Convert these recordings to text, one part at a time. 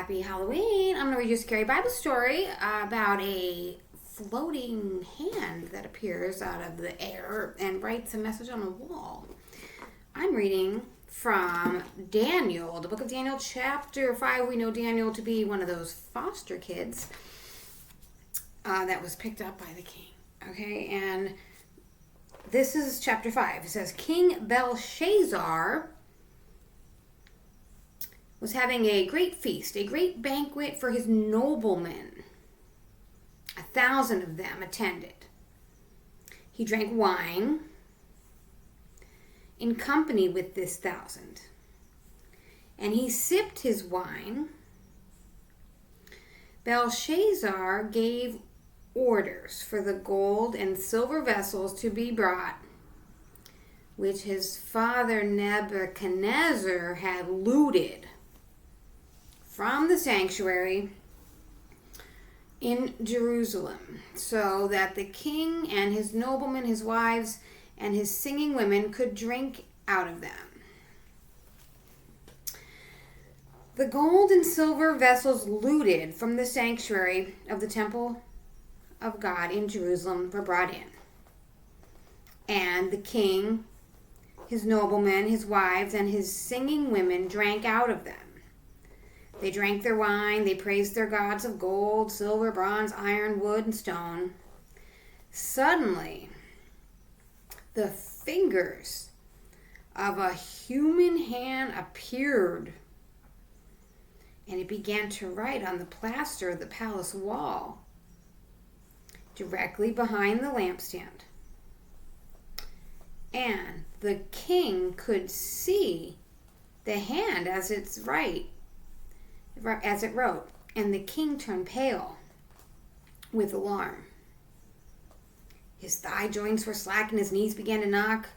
Happy Halloween. I'm going to read you a scary Bible story about a floating hand that appears out of the air and writes a message on a wall. I'm reading from Daniel, the book of Daniel, chapter 5. We know Daniel to be one of those foster kids that was picked up by the king. Okay, and this is chapter 5. It says, King Belshazzar was having a great feast, a great banquet for his noblemen. 1,000 of them attended. He drank wine in company with this 1,000. And he sipped his wine. Belshazzar gave orders for the gold and silver vessels to be brought, which his father Nebuchadnezzar had looted from the sanctuary in Jerusalem, so that the king and his noblemen, his wives, and his singing women could drink out of them. The gold and silver vessels looted from the sanctuary of the temple of God in Jerusalem were brought in. And the king, his noblemen, his wives, and his singing women drank out of them. They drank their wine, they praised their gods of gold, silver, bronze, iron, wood, and stone. Suddenly, the fingers of a human hand appeared, and it began to write on the plaster of the palace wall, directly behind the lampstand. And the king could see the hand as it wrote, and the king turned pale with alarm. His thigh joints were slack and his knees began to knock.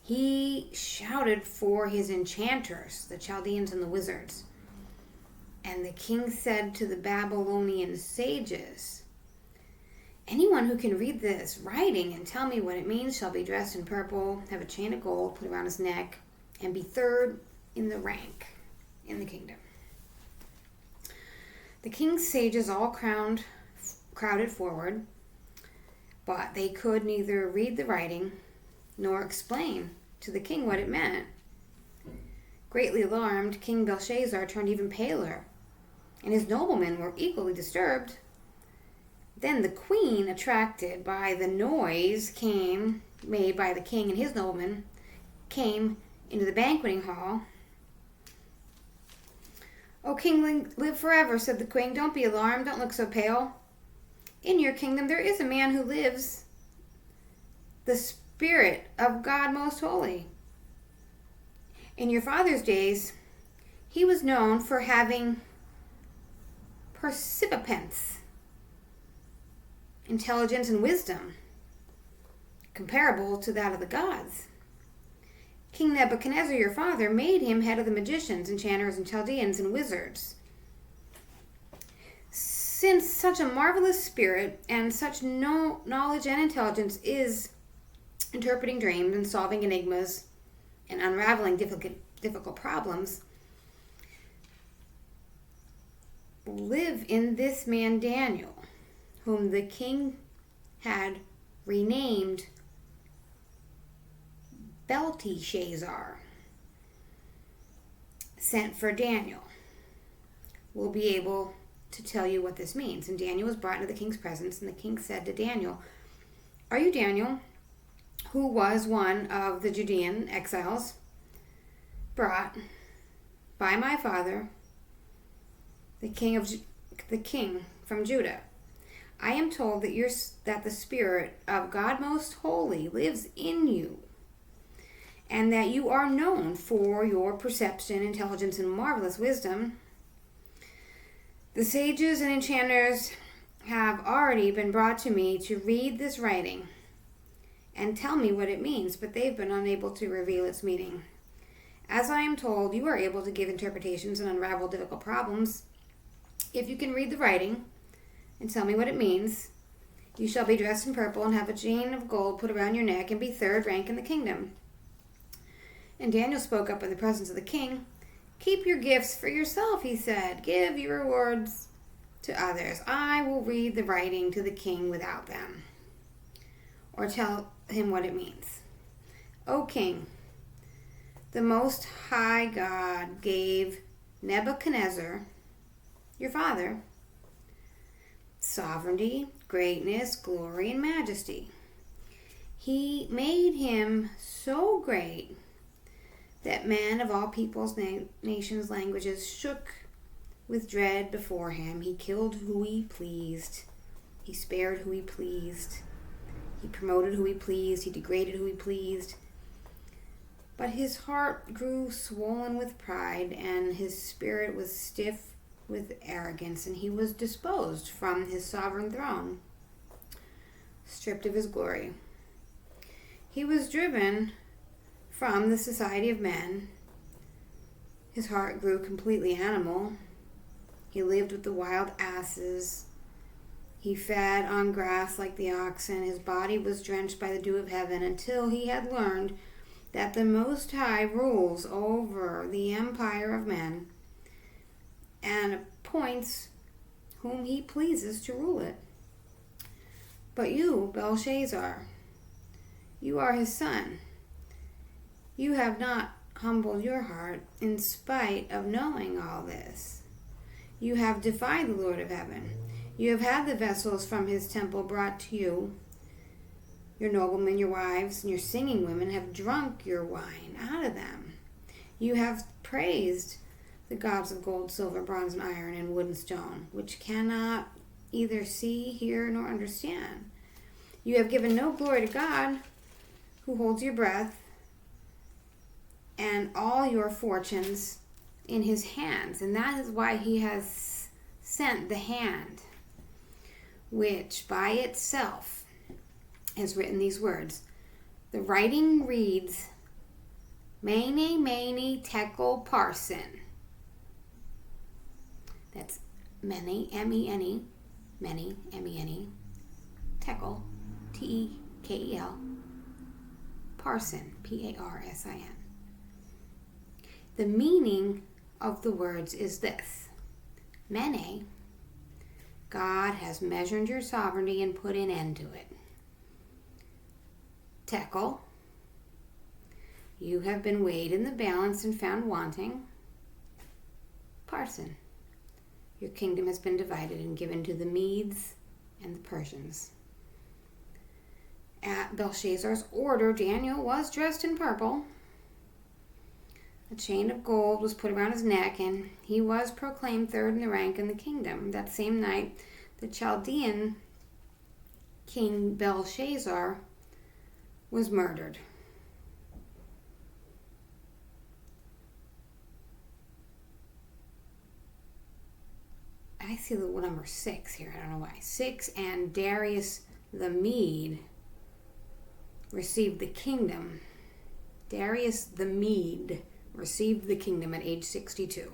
He shouted for his enchanters, the Chaldeans and the wizards. And the king said to the Babylonian sages, anyone who can read this writing and tell me what it means shall be dressed in purple, have a chain of gold put around his neck, and be third in the rank in the kingdom. The king's sages all crowded forward, but they could neither read the writing nor explain to the king what it meant. Greatly alarmed, King Belshazzar turned even paler, and his noblemen were equally disturbed. Then the queen, attracted by the noise made by the king and his noblemen, came into the banqueting hall. "O king, live forever," said the queen. "Don't be alarmed. Don't look so pale. In your kingdom there is a man who lives, the Spirit of God Most Holy. In your father's days, he was known for having percipence, intelligence, and wisdom comparable to that of the gods. King Nebuchadnezzar, your father, made him head of the magicians, enchanters, and Chaldeans, and wizards. Since such a marvelous spirit and such knowledge and intelligence is interpreting dreams and solving enigmas and unraveling difficult problems, live in this man Daniel, whom the king had renamed Belteshazzar, sent for Daniel, will be able to tell you what this means." And Daniel was brought into the king's presence, and the king said to Daniel, "Are you Daniel, who was one of the Judean exiles, brought by my father, the king from Judah? I am told that the Spirit of God Most Holy lives in you, and that you are known for your perception, intelligence, and marvelous wisdom. The sages and enchanters have already been brought to me to read this writing and tell me what it means, but they've been unable to reveal its meaning. As I am told, you are able to give interpretations and unravel difficult problems. If you can read the writing and tell me what it means, you shall be dressed in purple and have a chain of gold put around your neck and be third rank in the kingdom." And Daniel spoke up in the presence of the king Keep your gifts for yourself, he said. Give your rewards to others. I will read the writing to the king without them, or tell him what it means. O king, the Most High God gave Nebuchadnezzar, your father, sovereignty, greatness, glory, and majesty. He made him so great that men of all peoples, nations, languages shook with dread before him. He killed who he pleased. He spared who he pleased. He promoted who he pleased. He degraded who he pleased. But his heart grew swollen with pride, and his spirit was stiff with arrogance, and he was disposed from his sovereign throne, stripped of his glory. He was driven from the society of men. His heart grew completely animal. He lived with the wild asses. He fed on grass like the oxen. His body was drenched by the dew of heaven until he had learned that the Most High rules over the empire of men and appoints whom he pleases to rule it. But you, Belshazzar, you are his son. You have not humbled your heart in spite of knowing all this. You have defied the Lord of heaven. You have had the vessels from his temple brought to you. Your noblemen, your wives, and your singing women have drunk your wine out of them. You have praised the gods of gold, silver, bronze, and iron, and wood and stone, which cannot either see, hear, nor understand. You have given no glory to God, who holds your breath and all your fortunes in his hands. And that is why he has sent the hand, which by itself has written these words. The writing reads, Mene, Mene, Tekel, Parsin. That's Mene, M-E-N-E, Mene, M-E-N-E, Tekel, T-E-K-E-L, Parsin, P-A-R-S-I-N. The meaning of the words is this. Mene, God has measured your sovereignty and put an end to it. Tekel, you have been weighed in the balance and found wanting. Parsin, your kingdom has been divided and given to the Medes and the Persians. At Belshazzar's order, Daniel was dressed in purple. A chain of gold was put around his neck, and he was proclaimed third in the rank in the kingdom. That same night, the Chaldean king Belshazzar was murdered. I see the number 6 here. I don't know why. 6, and Darius the Mede received the kingdom. Darius the Mede received the kingdom at age 62.